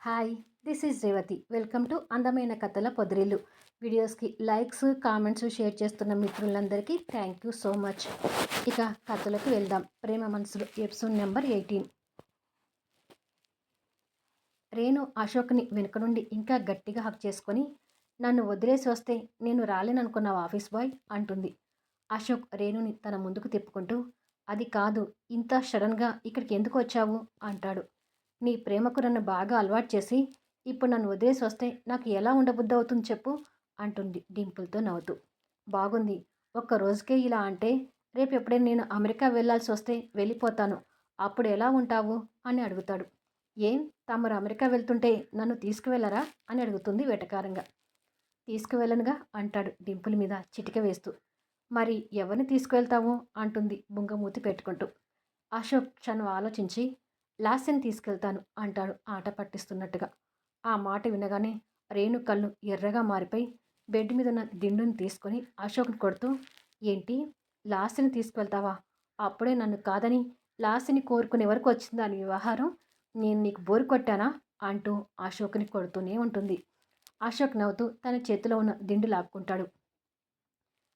Hi, this is Revathi. Welcome to అందమైన కథల పొదిరిల్లు. వీడియోస్కి లైక్స్, కామెంట్స్, షేర్ చేస్తున్న మిత్రులందరికీ థ్యాంక్ యూ సో మచ్. ఇక కథలోకి వెళ్దాం. ప్రేమ మనసులు ఎపిసోడ్ నెంబర్ 18. రేణు అశోక్ని వెనుక నుండి ఇంకా గట్టిగా హక్ చేసుకొని, నన్ను వదిలేసి వస్తే నేను రాలేననుకున్నావు ఆఫీస్ బాయ్ అంటుంది. అశోక్ రేణుని తన ముందుకు తిప్పుకుంటూ, అది కాదు, ఇంత సడన్గా ఇక్కడికి ఎందుకు వచ్చావు అంటాడు. నీ ప్రేమకు నన్ను బాగా అలవాటు చేసి ఇప్పుడు నన్ను వదిలేసి వస్తే నాకు ఎలా ఉండబుద్ధి అవుతుంది చెప్పు అంటుంది డింపుల్తో నవ్వుతూ. బాగుంది, ఒక్క రోజుకే ఇలా అంటే రేపు ఎప్పుడైనా నేను అమెరికా వెళ్ళాల్సి వస్తే వెళ్ళిపోతాను, అప్పుడు ఎలా ఉంటావు అని అడుగుతాడు. ఏం, తమరు అమెరికా వెళ్తుంటే నన్ను తీసుకువెళ్ళరా అని అడుగుతుంది వెటకారంగా. తీసుకువెళ్ళనుగా అంటాడు డింపుల్ మీద చిటిక వేస్తూ. మరి ఎవరిని తీసుకువెళ్తావు అంటుంది బుంగమూతి పెట్టుకుంటూ. అశోక్ క్షణం ఆలోచించి, లాస్యని తీసుకెళ్తాను అంటాడు ఆట పట్టిస్తున్నట్టుగా. ఆ మాట వినగానే రేణు కళ్ళు ఎర్రగా మారిపోయి బెడ్ మీద ఉన్న దిండుని తీసుకొని అశోక్ని కొడుతూ, ఏంటి, లాస్యని తీసుకువెళ్తావా? అప్పుడే నన్ను కాదని లాస్యని కోరుకునే వరకు వచ్చిందా నీ వ్యవహారం? నేను నీకు బోరు కొట్టానా అంటూ అశోక్ని కొడుతూనే ఉంటుంది. అశోక్ నవ్వుతూ తన చేతిలో ఉన్న దిండు లాక్కుంటాడు.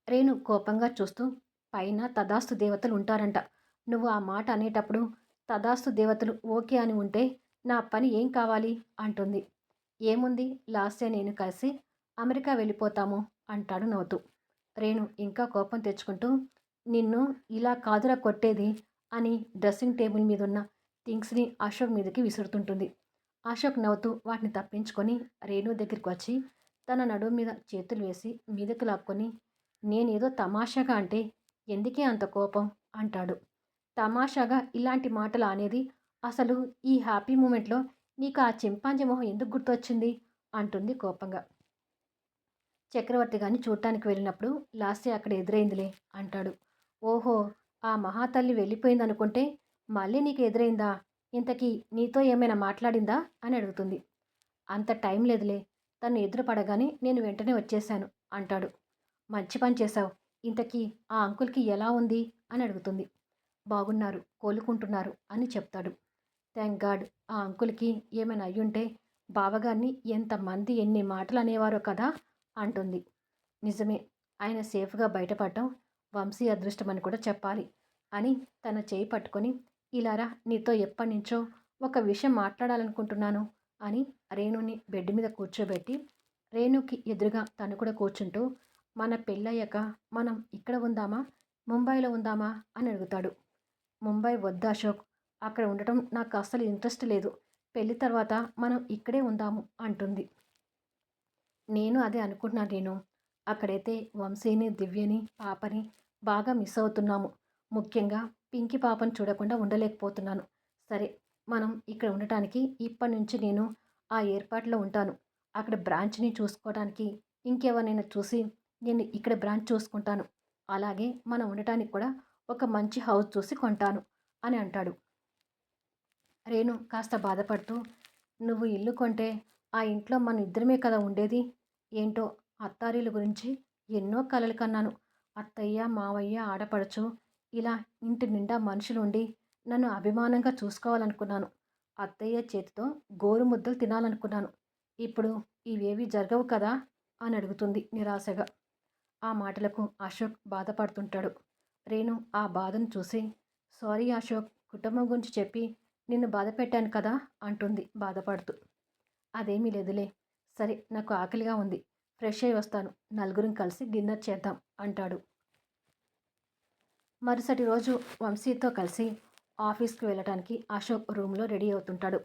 రేణు కోపంగా చూస్తూ, పైన తదాస్తు దేవతలు ఉంటారంట. నువ్వు ఆ మాట అనేటప్పుడు తదాస్తు దేవతలు ఓకే అని ఉంటే నా పని ఏం కావాలి అంటుంది. ఏముంది, లాస్య నేను కలిసి అమెరికా వెళ్ళిపోతాము అంటాడు నవ్వుతూ. రేణు ఇంకా కోపం తెచ్చుకుంటూ, నిన్ను ఇలా కాదురా కొట్టేది అని డ్రెస్సింగ్ టేబుల్ మీద ఉన్న థింగ్స్ని అశోక్ మీదకి విసురుతుంటుంది. అశోక్ నవ్వుతూ వాటిని తప్పించుకొని రేణు దగ్గరికి వచ్చి తన నడుము మీద చేతులు వేసి మీదకి లాక్కొని, నేనేదో తమాషాగా అంటే ఎందుకే అంత కోపం అంటాడు. తమాషాగా ఇలాంటి మాటలు అనేది, అసలు ఈ హ్యాపీ మూమెంట్లో నీకు ఆ చింపాంజీ మొహం ఎందుకు గుర్తొచ్చింది అంటుంది కోపంగా. చక్రవర్తి గారిని చూడటానికి వెళ్ళినప్పుడు లాస్య అక్కడ ఎదురైందిలే అంటాడు. ఓహో, ఆ మహాతల్లి వెళ్ళిపోయిందనుకుంటే మళ్ళీ నీకు ఎదురైందా? ఇంతకీ నీతో ఏమైనా మాట్లాడిందా అని అడుగుతుంది. అంత టైం లేదులే, తను ఎదురు పడగానే నేను వెంటనే వచ్చేశాను అంటాడు. మంచి పని చేశావు. ఇంతకీ ఆ అంకుల్కి ఎలా ఉంది అని అడుగుతుంది. బాగున్నారు, కోలుకుంటున్నారు అని చెప్తాడు. Thank God. ఆ అంకుల్కి ఏమైనా అయ్యుంటే బావగారిని ఎంతమంది ఎన్ని మాటలు అనేవారో కదా అంటుంది. నిజమే, ఆయన సేఫ్గా బయటపడటం వంశీ అదృష్టం అని కూడా చెప్పాలి అని తన చేయి పట్టుకొని, ఇలారా, నీతో ఎప్పటి నుంచో ఒక విషయం మాట్లాడాలనుకుంటున్నాను అని రేణుని బెడ్ మీద కూర్చోబెట్టి రేణుకి ఎదురుగా తను కూడా కూర్చుంటూ, మన పెళ్ళయ్యాక మనం ఇక్కడ ఉందామా, ముంబైలో ఉందామా అని అడుగుతాడు. ముంబై వద్దు అశోక్, అక్కడ ఉండటం నాకు అస్సలు ఇంట్రెస్ట్ లేదు. పెళ్లి తర్వాత మనం ఇక్కడే ఉందాము అంటుంది. నేను అదే అనుకుంటున్నాను రేణు. అక్కడైతే వంశీని, దివ్యని, పాపని బాగా మిస్ అవుతున్నాము. ముఖ్యంగా పింకి పాపను చూడకుండా ఉండలేకపోతున్నాను. సరే, మనం ఇక్కడ ఉండటానికి ఇప్పటి నుంచి నేను ఆ ఏర్పాట్లో ఉంటాను. అక్కడ బ్రాంచ్ని చూసుకోవడానికి ఇంకెవరినైనా చూసి నేను ఇక్కడ బ్రాంచ్ చూసుకుంటాను. అలాగే మనం ఉండటానికి కూడా ఒక మంచి హౌస్ చూసి కొంటాను అని అంటాడు. రేణు కాస్త బాధపడుతూ, నువ్వు ఇల్లు కొంటే ఆ ఇంట్లో మన ఇద్దరమే కదా ఉండేది. ఏంటో, అత్తారిల్లు గురించి ఎన్నో కలలు కన్నాను. అత్తయ్య, మావయ్య, ఆడపడుచు ఇలా ఇంటి నిండా మనుషులు ఉండి నన్ను అభిమానంగా చూసుకోవాలనుకున్నాను. అత్తయ్య చేతితో గోరు ముద్దలు తినాలనుకున్నాను. ఇప్పుడు ఇవేవి జరగవు కదా అని అడుగుతుంది నిరాశగా. ఆ మాటలకు అశోక్ బాధపడుతుంటాడు. రేణు ఆ బాధను చూసి, సారీ అశోక్, కుటుంబం గురించి చెప్పి నిన్ను బాధ పెట్టాను కదా అంటుంది బాధపడుతూ. అదేమీ లేదులే, సరే, నాకు ఆకలిగా ఉంది, ఫ్రెష్ అయి వస్తాను, నలుగురం కలిసి డిన్నర్ చేద్దాం అంటాడు. మరుసటి రోజు వంశీతో కలిసి ఆఫీస్కి వెళ్ళటానికి అశోక్ రూమ్లో రెడీ అవుతుంటాడు.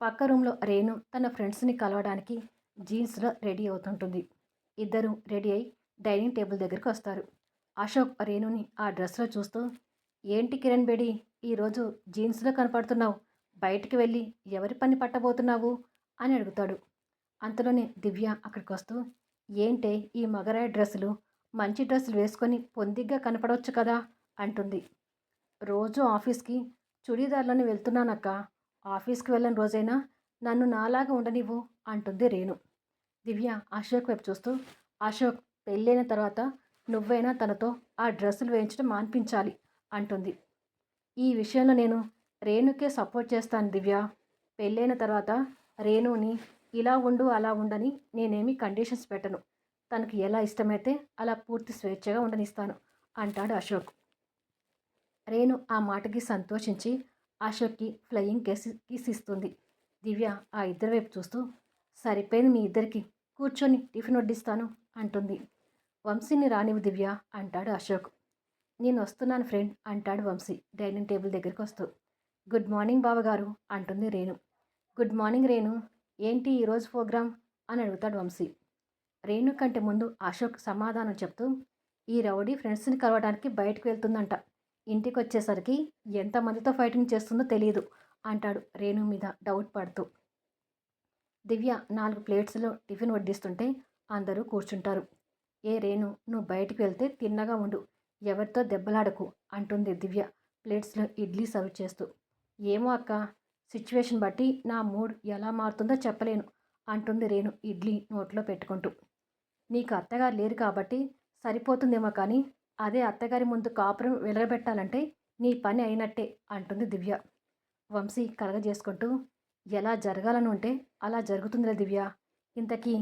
పక్క రూమ్లో రేణు తన ఫ్రెండ్స్ని కలవడానికి జీన్స్లో రెడీ అవుతుంటుంది. ఇద్దరు రెడీ అయి డైనింగ్ టేబుల్ దగ్గరికి వస్తారు. అశోక్ రేణుని ఆ డ్రెస్లో చూస్తూ, ఏంటి కిరణ్ బేడి, ఈరోజు జీన్స్లో కనపడుతున్నావు, బయటికి వెళ్ళి ఎవరి పని పట్టబోతున్నావు అని అడుగుతాడు. అంతలోనే దివ్య అక్కడికి వస్తూ, ఏంటే ఈ మగరాయి డ్రెస్సులు, మంచి డ్రెస్సులు వేసుకొని పొందిగ్గా కనపడవచ్చు కదా అంటుంది. రోజు ఆఫీస్కి చుడీదార్లోనే వెళ్తున్నానక్క, ఆఫీస్కి వెళ్ళని రోజైనా నన్ను నాలాగా ఉండనివ్వు అంటుంది రేణు. దివ్య అశోక్ వైపు చూస్తూ, అశోక్, పెళ్ళైన తర్వాత నువ్వైనా తనతో ఆ డ్రెస్సులు వేయించడం మాన్పించాలి అంటుంది. ఈ విషయంలో నేను రేణుకే సపోర్ట్ చేస్తాను దివ్య. పెళ్ళైన తర్వాత రేణుని ఇలా ఉండు, అలా ఉండని నేనేమి కండిషన్స్ పెట్టను. తనకి ఎలా ఇష్టమైతే అలా పూర్తి స్వేచ్ఛగా ఉండనిస్తాను అంటాడు అశోక్. రేణు ఆ మాటకి సంతోషించి అశోక్కి ఫ్లయింగ్ కిస్ ఇస్తుంది. దివ్య ఆ ఇద్దరి వైపు చూస్తూ సరిపోయింది మీ ఇద్దరికి, కూర్చొని టిఫిన్ వడ్డిస్తాను అంటుంది. వంశీని రానివ్వు దివ్య అంటాడు అశోక్. నేను వస్తున్నాను ఫ్రెండ్ అంటాడు వంశీ డైనింగ్ టేబుల్ దగ్గరికి వస్తూ. గుడ్ మార్నింగ్ బావగారు అంటుంది రేణు. గుడ్ మార్నింగ్ రేణు, ఏంటి ఈరోజు ప్రోగ్రామ్ అని అడుగుతాడు వంశీ. రేణు కంటే ముందు అశోక్ సమాధానం చెప్తూ ఈ రౌడీ ఫ్రెండ్స్ని కలవడానికి బయటకు వెళ్తుందంట. ఇంటికి వచ్చేసరికి ఎంతమందితో ఫైటింగ్ చేస్తుందో తెలియదు అంటాడు రేణు మీద డౌట్ పడుతూ. దివ్య 4 ప్లేట్స్లో టిఫిన్ వడ్డిస్తుంటే అందరూ కూర్చుంటారు. ఏ రేణు, నువ్వు బయటికి వెళ్తే తిన్నగా ఉండు, ఎవరితో దెబ్బలాడకు అంటుంది దివ్య ప్లేట్స్లో ఇడ్లీ సర్వ్ చేస్తూ. ఏమో అక్క, సిచ్యువేషన్ బట్టి నా మూడ్ ఎలా మారుతుందో చెప్పలేను అంటుంది రేణు ఇడ్లీ నోట్లో పెట్టుకుంటూ. నీకు అత్తగారు లేరు కాబట్టి సరిపోతుందేమో కానీ అదే అత్తగారి ముందు కాపురం వెలగబెట్టాలంటే నీ పని అయినట్టే అంటుంది దివ్య. వంశీ కలగజేసుకుంటూ ఎలా జరగాలని ఉంటే అలా జరుగుతుందిలే దివ్య. ఇంతకీ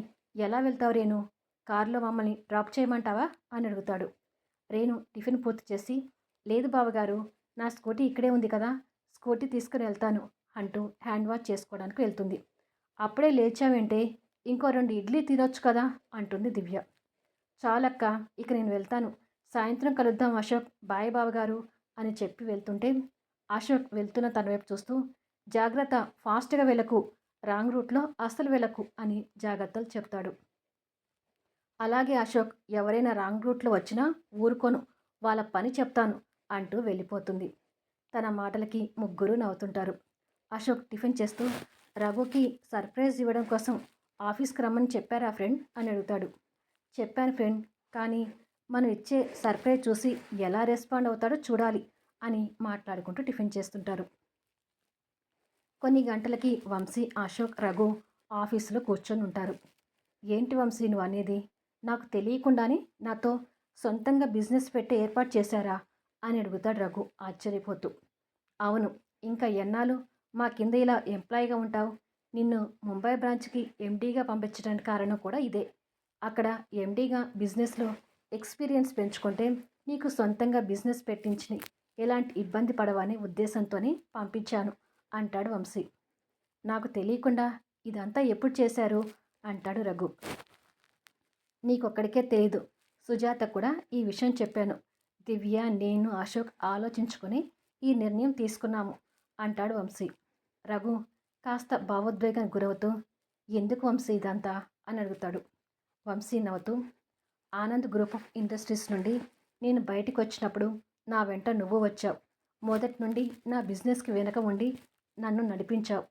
ఎలా వెళ్తావు రేణు, కారులో మమ్మల్ని డ్రాప్ చేయమంటావా అని అడుగుతాడు. రేణు టిఫిన్ పూర్తి చేసి లేదు బావగారు, నా స్కూటీ ఇక్కడే ఉంది కదా, స్కూటీ తీసుకుని వెళ్తాను అంటూ హ్యాండ్ వాష్ చేసుకోవడానికి వెళ్తుంది. అప్పుడే లేచావేంటే, ఇంకో 2 ఇడ్లీ తినొచ్చు కదా అంటుంది దివ్య. చాలక్క, ఇక నేను వెళ్తాను, సాయంత్రం కలుద్దాం అశోక్, బాయ్ బావగారు అని చెప్పి వెళ్తుంటే అశోక్ వెళ్తున్న తన వైపు చూస్తూ జాగ్రత్త, ఫాస్ట్గా వెళ్ళకు, రాంగ్ రూట్లో అస్సలు వెళ్ళకు అని జాగ్రత్తలు చెప్తాడు. అలాగే అశోక్, ఎవరైనా రాంగ్ రూట్లో వచ్చినా ఊరుకోను, వాళ్ళ పని చెప్తాను అంటూ వెళ్ళిపోతుంది. తన మాటలకి ముగ్గురు నవ్వుతుంటారు. అశోక్ టిఫిన్ చేస్తూ రఘుకి సర్ప్రైజ్ ఇవ్వడం కోసం ఆఫీస్కి రమ్మని చెప్పారా ఫ్రెండ్ అని అడుగుతాడు. చెప్పాను ఫ్రెండ్, కానీ మనం ఇచ్చే సర్ప్రైజ్ చూసి ఎలా రెస్పాండ్ అవుతాడో చూడాలి అని మాట్లాడుకుంటూ టిఫిన్ చేస్తుంటారు. కొన్ని గంటలకి వంశీ, అశోక్, రఘు ఆఫీసులో కూర్చొని ఉంటారు. ఏంటి వంశీ నువ్వు అనేది, నాకు తెలియకుండానే నాతో సొంతంగా బిజినెస్ పెట్టి ఏర్పాటు చేశారా అని అడుగుతాడు రఘు ఆశ్చర్యపోతూ. అవును, ఇంకా ఎన్నాళ్ళు మా కింద ఇలా ఎంప్లాయీగా ఉంటావు, నిన్ను ముంబై బ్రాంచ్కి ఎండీగా పంపించడానికి కారణం కూడా ఇదే. అక్కడ ఎండీగా బిజినెస్లో ఎక్స్పీరియన్స్ పెంచుకుంటే నీకు సొంతంగా బిజినెస్ పెట్టించి ఎలాంటి ఇబ్బంది పడవనే ఉద్దేశంతోనే పంపించాను అంటాడు వంశీ. నాకు తెలియకుండా ఇదంతా ఎప్పుడు చేశారు అంటాడు రఘు. నీకొక్కడికే తెలియదు, సుజాత కూడా ఈ విషయం చెప్పాను. దివ్య, నేను, అశోక్ ఆలోచించుకొని ఈ నిర్ణయం తీసుకున్నాము అంటాడు వంశీ. రఘు కాస్త భావోద్వేగానికి గురవుతూ ఎందుకు వంశీ ఇదంతా అని అడుగుతాడు. వంశీ నవ్వుతూ ఆనంద్ గ్రూప్ ఆఫ్ ఇండస్ట్రీస్ నుండి నేను బయటకు వచ్చినప్పుడు నా వెంట నువ్వు వచ్చావు. మొదటి నుండి నా బిజినెస్కి వెనక ఉండి నన్ను నడిపించావు.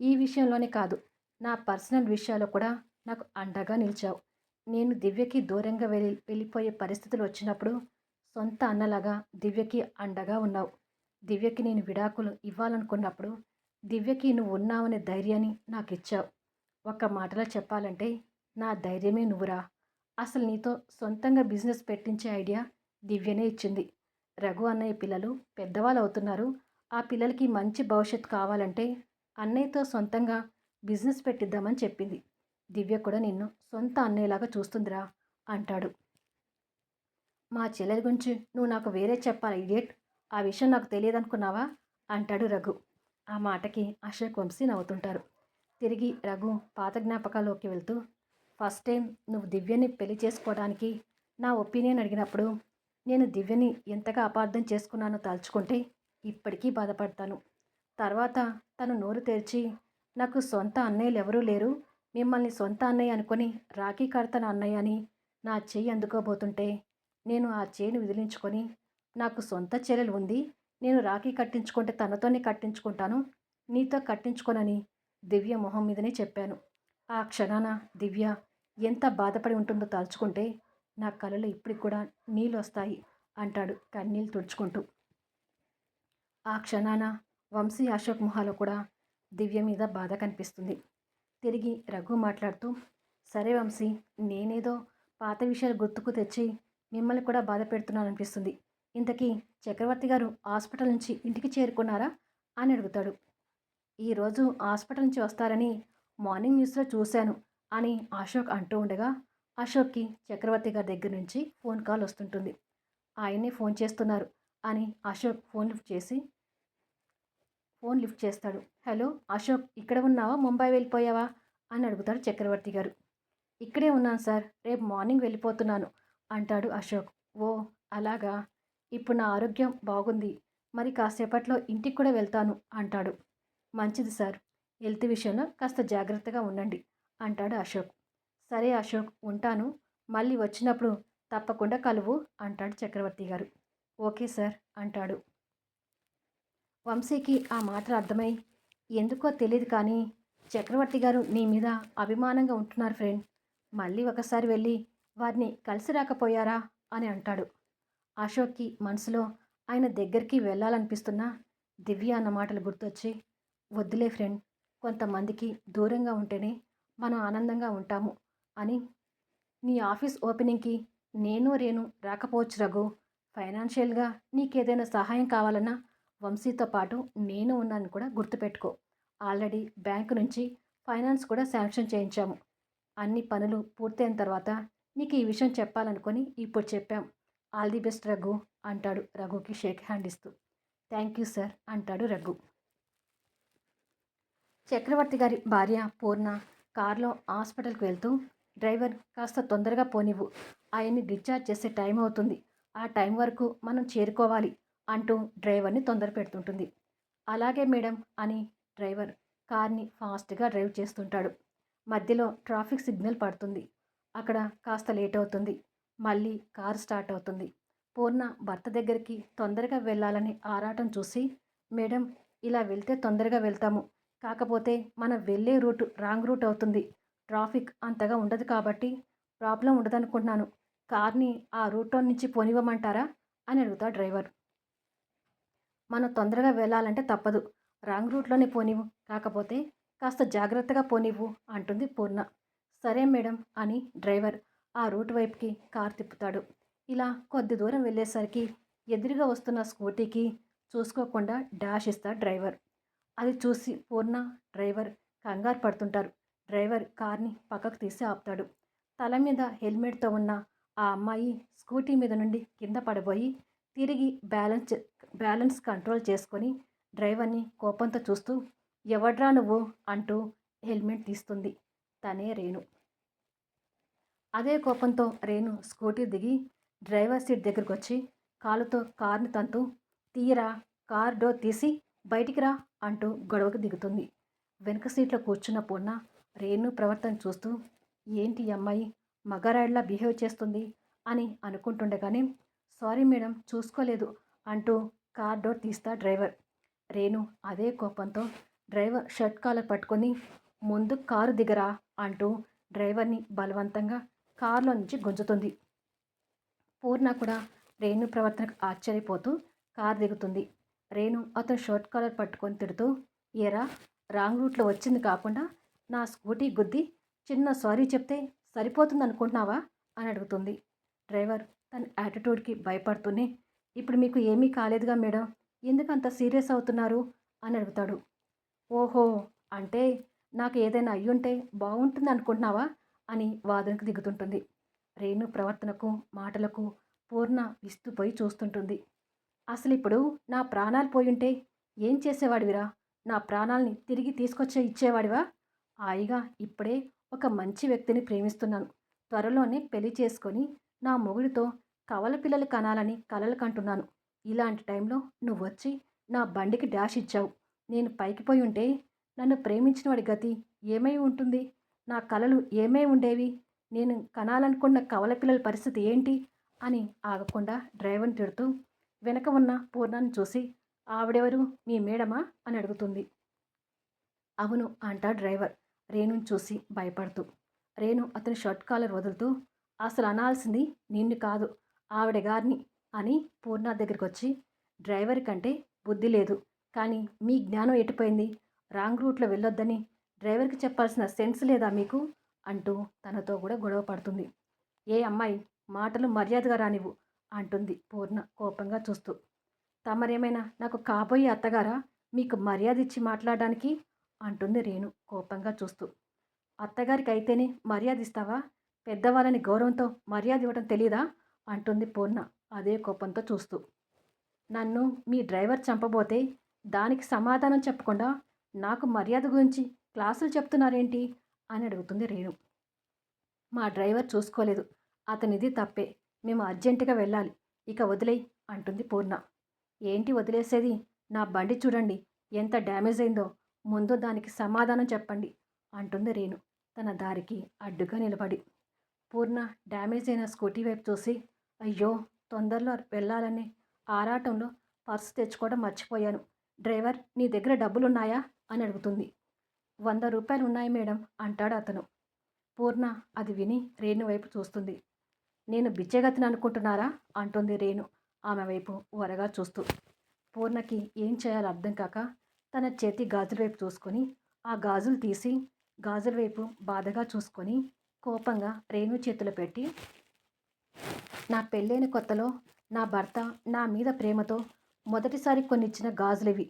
ఈ విషయంలోనే కాదు, నా పర్సనల్ విషయాల్లో కూడా నాకు అండగా నిలిచావు. నేను దివ్యకి దూరంగా వెళ్ళిపోయే పరిస్థితులు వచ్చినప్పుడు సొంత అన్నలాగా దివ్యకి అండగా ఉన్నావు. దివ్యకి నేను విడాకులు ఇవ్వాలనుకున్నప్పుడు దివ్యకి నువ్వు ఉన్నావనే ధైర్యాన్ని నాకు ఇచ్చావు. ఒక్క మాటలో చెప్పాలంటే నా ధైర్యమే నువ్వురా. అసలు నీతో సొంతంగా బిజినెస్ పెట్టించే ఐడియా దివ్యనే ఇచ్చింది. రఘు అన్నయ్య పిల్లలు పెద్దవాళ్ళు అవుతున్నారు. ఆ పిల్లలకి మంచి భవిష్యత్తు కావాలంటే అన్నయ్యతో సొంతంగా బిజినెస్ పెట్టిద్దామని చెప్పింది. దివ్య కూడా నిన్ను సొంత అన్నయ్యలాగా చూస్తుందిరా అంటాడు. మా చెల్లెల గురించి నువ్వు నాకు వేరే చెప్పాలి ఇడియట్, ఆ విషయం నాకు తెలియదనుకున్నావా అంటాడు రఘు. ఆ మాటకి అశోక్, వంశీ నవ్వుతుంటారు. తిరిగి రఘు పాత జ్ఞాపకాల్లోకి వెళ్తూ ఫస్ట్ టైం నువ్వు దివ్యని పెళ్లి చేసుకోవడానికి నా ఒపీనియన్ అడిగినప్పుడు నేను దివ్యని ఎంతగా అపార్థం చేసుకున్నానో తలుచుకుంటే ఇప్పటికీ బాధపడతాను. తర్వాత తను నోరు తెరిచి నాకు సొంత అన్నయ్యలు ఎవరూ లేరు, మిమ్మల్ని సొంత అన్నయ్య అనుకొని రాఖీ కడతాను అన్నయ్య అని నా చెయ్యి అందుకోబోతుంటే నేను ఆ చేయిని విదిలించుకొని నాకు సొంత చెల్లెలు ఉంది, నేను రాఖీ కట్టించుకుంటే తనతోనే కట్టించుకుంటాను, నీతో కట్టించుకోనని దివ్య మొహం మీదనే చెప్పాను. ఆ క్షణాన దివ్య ఎంత బాధపడి ఉంటుందో తలుచుకుంటే నా కళ్ళలో ఇప్పటికి కూడా నీళ్ళు వస్తాయి అంటాడు కన్నీళ్ళు తుడుచుకుంటూ. ఆ క్షణాన వంశీ, అశోక్ మొహాలో కూడా దివ్య మీద బాధ కనిపిస్తుంది. తిరిగి రఘు మాట్లాడుతూ సరే వంశీ, నేనేదో పాత విషయాలు గుర్తుకు తెచ్చి మిమ్మల్ని కూడా బాధ పెడుతున్నాను అనిపిస్తుంది. ఇంతకీ చక్రవర్తి గారు హాస్పిటల్ నుంచి ఇంటికి చేరుకున్నారా అని అడుగుతాడు. ఈరోజు హాస్పిటల్ నుంచి వస్తారని మార్నింగ్ న్యూస్‌లో చూశాను అని అశోక్ అంటూ ఉండగా, అశోక్‌కి చక్రవర్తి గారి దగ్గర నుంచి ఫోన్ కాల్ వస్తుంటుంది. ఆయన్నే ఫోన్ చేస్తున్నారు అని అశోక్ ఫోన్ లిఫ్ట్ చేస్తాడు. హలో! అశోక్ ఇక్కడ ఉన్నావా? ముంబై వెళ్ళిపోయావా? అని అడుగుతాడు చక్రవర్తి గారు. ఇక్కడే ఉన్నాను సార్. రేపు మార్నింగ్ వెళ్ళిపోతున్నాను అంటాడు అశోక్. ఓహ్! అలాగా. ఇప్పుడు నా ఆరోగ్యం బాగుంది. మరి కాసేపట్లో ఇంటికి కూడా వెళ్తాను అంటాడు. మంచిది సార్. హెల్త్ విషయంలో కాస్త జాగ్రత్తగా ఉండండి అంటాడు అశోక్. సరే అశోక్ ఉంటాను. మళ్ళీ వచ్చినప్పుడు తప్పకుండా కలువు అంటాడు చక్రవర్తి గారు. ఓకే సార్ అంటాడు. వంశీకి ఆ మాటలు అర్థమై ఎందుకో తెలీదు కానీ చక్రవర్తి గారు నీ మీద అభిమానంగా ఉంటున్నారు ఫ్రెండ్. మళ్ళీ ఒకసారి వెళ్ళి వారిని కలిసి రాకపోయారా అని అంటాడు. అశోక్కి మనసులో ఆయన దగ్గరికి వెళ్ళాలనిపిస్తున్నా దివ్య అన్న మాటలు గుర్తొచ్చి వద్దులే ఫ్రెండ్, కొంతమందికి దూరంగా ఉంటేనే మనం ఆనందంగా ఉంటాము అని. నీ ఆఫీస్ ఓపెనింగ్కి నేను రేణు రాకపోవచ్చు రఘు. ఫైనాన్షియల్గా నీకేదైనా సహాయం కావాలన్నా వంశీతో పాటు నేను ఉన్నాను కూడా గుర్తుపెట్టుకో. ఆల్రెడీ బ్యాంకు నుంచి ఫైనాన్స్ కూడా శాంక్షన్ చేయించాము. అన్ని పనులు పూర్తయిన తర్వాత నీకు ఈ విషయం చెప్పాలనుకొని ఇప్పుడు చెప్పాం. ఆల్ ది బెస్ట్ రఘు అంటాడు రఘుకి షేక్ హ్యాండ్ ఇస్తూ. థ్యాంక్ యూ సార్ అంటాడు రఘు. చక్రవర్తి గారి భార్య పూర్ణ కారులో హాస్పిటల్కి వెళ్తూ డ్రైవర్ కాస్త తొందరగా పోనివ్వు, ఆయన్ని డిశ్చార్జ్ చేసే టైం అవుతుంది, ఆ టైం వరకు మనం చేరుకోవాలి అంటూ డ్రైవర్ని తొందర పెడుతుంటుంది. అలాగే మేడం అని డ్రైవర్ కార్ని ఫాస్ట్గా డ్రైవ్ చేస్తుంటాడు. మధ్యలో ట్రాఫిక్ సిగ్నల్ పడుతుంది. అక్కడ కాస్త లేట్ అవుతుంది. మళ్ళీ కారు స్టార్ట్ అవుతుంది. పూర్ణ భర్త దగ్గరికి తొందరగా వెళ్ళాలని ఆరాటం చూసి, మేడం ఇలా వెళ్తే తొందరగా వెళ్తాము, కాకపోతే మనం వెళ్ళే రూట్ రాంగ్ రూట్ అవుతుంది, ట్రాఫిక్ అంతగా ఉండదు కాబట్టి ప్రాబ్లం ఉండదనుకుంటున్నాను, కార్ని ఆ రూట్లో నుంచి పోనివ్వమంటారా అని అడుగుతాడు డ్రైవర్. మనం తొందరగా వెళ్ళాలంటే తప్పదు, రాంగ్ రూట్లోనే పోనివ్వు, కాకపోతే కాస్త జాగ్రత్తగా పోనివ్వు అంటుంది పూర్ణ. సరే మేడం అని డ్రైవర్ ఆ రూట్ వైపుకి కార్ తిప్పుతాడు. ఇలా కొద్ది దూరం వెళ్ళేసరికి ఎదురుగా వస్తున్న స్కూటీకి చూసుకోకుండా డాష్ ఇస్తాడు డ్రైవర్. అది చూసి పూర్ణ డ్రైవర్ కంగారు పడుతుంటారు. డ్రైవర్ కార్ని పక్కకు తీసి ఆపుతాడు. తల మీద హెల్మెట్తో ఉన్న ఆ అమ్మాయి స్కూటీ మీద నుండి కింద పడబోయి తిరిగి బ్యాలెన్స్ కంట్రోల్ చేసుకొని డ్రైవర్ని కోపంతో చూస్తూ ఎవడ్రా నువ్వు అంటూ హెల్మెట్ తీస్తుంది. తనే రేణు. అదే కోపంతో రేణు స్కూటీ దిగి డ్రైవర్ సీట్ దగ్గరకు వచ్చి కాలుతో కార్ని తంతూ తీయరా, కార్ డోర్ తీసి బయటికి రా అంటూ గొడవకు దిగుతుంది. వెనక సీట్లో కూర్చున్న పూర్ణ రేణు ప్రవర్తన చూస్తూ ఏంటి ఈ అమ్మాయి మగారాయిలా బిహేవ్ చేస్తుంది అని అనుకుంటుండగానే సారీ మేడం చూసుకోలేదు అంటూ కార్ డోర్ తీస్తా డ్రైవర్. రేణు అదే కోపంతో డ్రైవర్ షర్ట్ కాలర్ పట్టుకొని ముందు కారు దిగరా అంటూ డ్రైవర్ని బలవంతంగా కారులో నుంచి గుంజుతుంది. పూర్ణ కూడా రేణు ప్రవర్తనకు ఆశ్చర్యపోతూ కారు దిగుతుంది. రేణు అతను షర్ట్ కాలర్ పట్టుకొని తిడుతూ ఏరా, రాంగ్ రూట్లో వచ్చింది కాకుండా నా స్కూటీ గుద్ది చిన్న సారీ చెప్తే సరిపోతుంది అనుకుంటున్నావా అని అడుగుతుంది. డ్రైవర్ తన యాటిట్యూడ్కి భయపడుతూనే ఇప్పుడు మీకు ఏమీ కాలేదుగా మేడం, ఎందుకు అంత సీరియస్ అవుతున్నారు అని అడుగుతాడు. ఓహో, అంటే నాకు ఏదైనా అయ్యుంటే బాగుంటుంది అనుకుంటున్నావా అని వాదనకు దిగుతుంటుంది. రేణు ప్రవర్తనకు మాటలకు పూర్ణ విస్తుపోయి చూస్తుంటుంది. అసలు ఇప్పుడు నా ప్రాణాలు పోయుంటే ఏం చేసేవాడివిరా? నా ప్రాణాల్ని తిరిగి తీసుకొచ్చే ఇచ్చేవాడివా? హాయిగా ఇప్పుడే ఒక మంచి వ్యక్తిని ప్రేమిస్తున్నాను, త్వరలోనే పెళ్లి చేసుకొని నా మొగుడితో కవల పిల్లలు కనాలని కలలు కంటున్నాను. ఇలాంటి టైంలో నువ్వొచ్చి నా బండికి డాష్ ఇచ్చావు. నేను పైకి పోయి ఉంటే నన్ను ప్రేమించిన వాడి గతి ఏమై ఉంటుంది? నా కలలు ఏమై ఉండేవి? నేను కనాలనుకున్న కవల పిల్లల పరిస్థితి ఏంటి అని ఆగకుండా డ్రైవర్ని తిడుతూ వెనక ఉన్న పూర్ణాన్ని చూసి ఆవిడెవరు, మీ మేడమా అని అడుగుతుంది. అవును అంటాడు డ్రైవర్ రేణుని చూసి భయపడుతూ. రేణు అతని షర్ట్ కాలర్ వదులుతూ అసలు అనాల్సింది నిన్ను కాదు, ఆవిడ గారిని అని పూర్ణ దగ్గరికి వచ్చి డ్రైవర్ కంటే బుద్ధి లేదు, కానీ మీ జ్ఞానం ఎటుపోయింది? రాంగ్ రూట్లో వెళ్ళొద్దని డ్రైవర్కి చెప్పాల్సిన సెన్స్ లేదా మీకు అంటూ తనతో కూడా గొడవ పడుతుంది. ఏ అమ్మాయి, మాటలు మర్యాదగా రానివ్వు అంటుంది పూర్ణ కోపంగా చూస్తూ. తమరేమైనా నాకు కాబోయే అత్తగారా మీకు మర్యాద ఇచ్చి మాట్లాడడానికి అంటుంది రేణు కోపంగా చూస్తూ. అత్తగారికి అయితేనే మర్యాద ఇస్తావా? పెద్దవాళ్ళని గౌరవంతో మర్యాద ఇవ్వడం తెలీదా? అంటుంది పూర్ణ అదే కోపంతో చూస్తూ. నన్ను మీ డ్రైవర్ చంపబోతే దానికి సమాధానం చెప్పకుండా నాకు మర్యాద గురించి క్లాసులు చెప్తున్నారేంటి అని అడుగుతుంది రేణు. మా డ్రైవర్ చూసుకోలేదు. అతనిది తప్పే. మేము అర్జెంటుగా వెళ్ళాలి. ఇక వదిలేయ్ అంటుంది పూర్ణ. ఏంటి వదిలేసేది? నా బండి చూడండి ఎంత డ్యామేజ్ అయిందో. ముందు దానికి సమాధానం చెప్పండి అంటుంది రేణు తన దారికి అడ్డుగా నిలబడి. పూర్ణ డ్యామేజ్ అయిన స్కూటీ వైపు చూసి, అయ్యో తొందరలో వెళ్ళాలని ఆరాటంలో పర్సు తెచ్చుకోవడం మర్చిపోయాను. డ్రైవర్ నీ దగ్గర డబ్బులున్నాయా అని అడుగుతుంది. 100 రూపాయలు ఉన్నాయి మేడం అంటాడు అతను. పూర్ణ అది విని రేణు వైపు చూస్తుంది. నేను బిచ్చగతిని అనుకుంటున్నారా అంటుంది రేణు ఆమె వైపు వరగా చూస్తూ. పూర్ణకి ఏం చేయాలో అర్థం కాక తన చేతి గాజుల వైపు చూసుకొని ఆ గాజులు తీసి గాజుల వైపు బాధగా చూసుకొని కోపంగా రేణు చేతులు పెట్టి, నా పెళ్ళైన కొత్తలో నా భర్త నా మీద ప్రేమతో మొదటిసారి కొన్నిచ్చిన గాజులివి.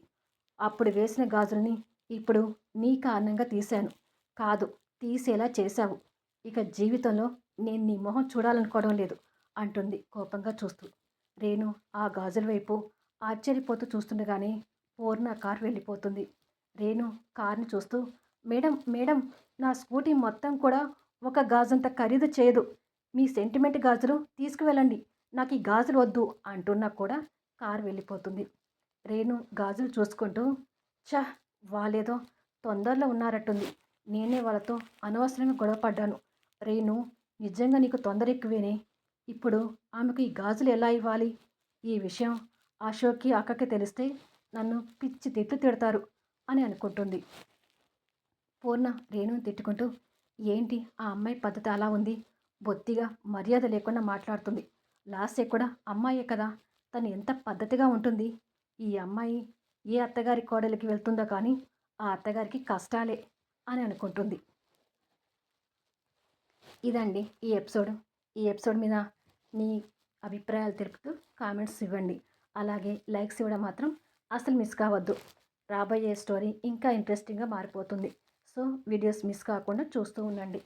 అప్పుడు వేసిన గాజుల్ని ఇప్పుడు నీ కారణంగా తీశాను. కాదు, తీసేలా చేశావు. ఇక జీవితంలో నేను నీ మొహం చూడాలనుకోవడం లేదు అంటుంది కోపంగా చూస్తూ. రేణు ఆ గాజుల వైపు ఆశ్చర్యపోతూ చూస్తుండగానే పూర్ణ కారు వెళ్ళిపోతుంది. రేణు కార్ని చూస్తూ, మేడం మేడం, నా స్కూటీ మొత్తం కూడా ఒక గాజంత ఖరీదు చేయదు. మీ సెంటిమెంట్ గాజులు తీసుకువెళ్ళండి. నాకు ఈ గాజులు వద్దు అంటున్నా కూడా కారు వెళ్ళిపోతుంది. రేణు గాజులు చూసుకుంటూ, ఛ, వాళ్ళేదో తొందరలో ఉన్నారట్టుంది. నేనే వాళ్ళతో అనవసరంగా గొడవపడ్డాను. రేణు, నిజంగా నీకు తొందర ఎక్కువేనే. ఇప్పుడు ఆమెకు ఈ గాజులు ఎలా ఇవ్వాలి? ఈ విషయం అశోక్కి అక్కకి తెలిస్తే నన్ను పిచ్చి తిట్లు తిడతారు అని అనుకుంటుంది. పూర్ణ రేణుని తిట్టుకుంటూ, ఏంటి ఆ అమ్మాయి పద్ధతి అలా ఉంది? బొత్తిగా మర్యాద లేకుండా మాట్లాడుతుంది. లాస్య కూడా అమ్మాయే కదా, తను ఎంత పద్ధతిగా ఉంటుంది. ఈ అమ్మాయి ఏ అత్తగారి కోడలికి వెళ్తుందో కానీ ఆ అత్తగారికి కష్టాలే అని అనుకుంటుంది. ఇదండి ఈ ఎపిసోడ్. ఈ ఎపిసోడ్ మీద మీ అభిప్రాయాలు తెలుపుతూ కామెంట్స్ ఇవ్వండి. అలాగే లైక్స్ ఇవ్వడం మాత్రం అసలు మిస్ కావద్దు. రాబోయే స్టోరీ ఇంకా ఇంట్రెస్టింగ్గా మారిపోతుంది. సో వీడియోస్ మిస్ కాకుండా చూస్తూ ఉండండి.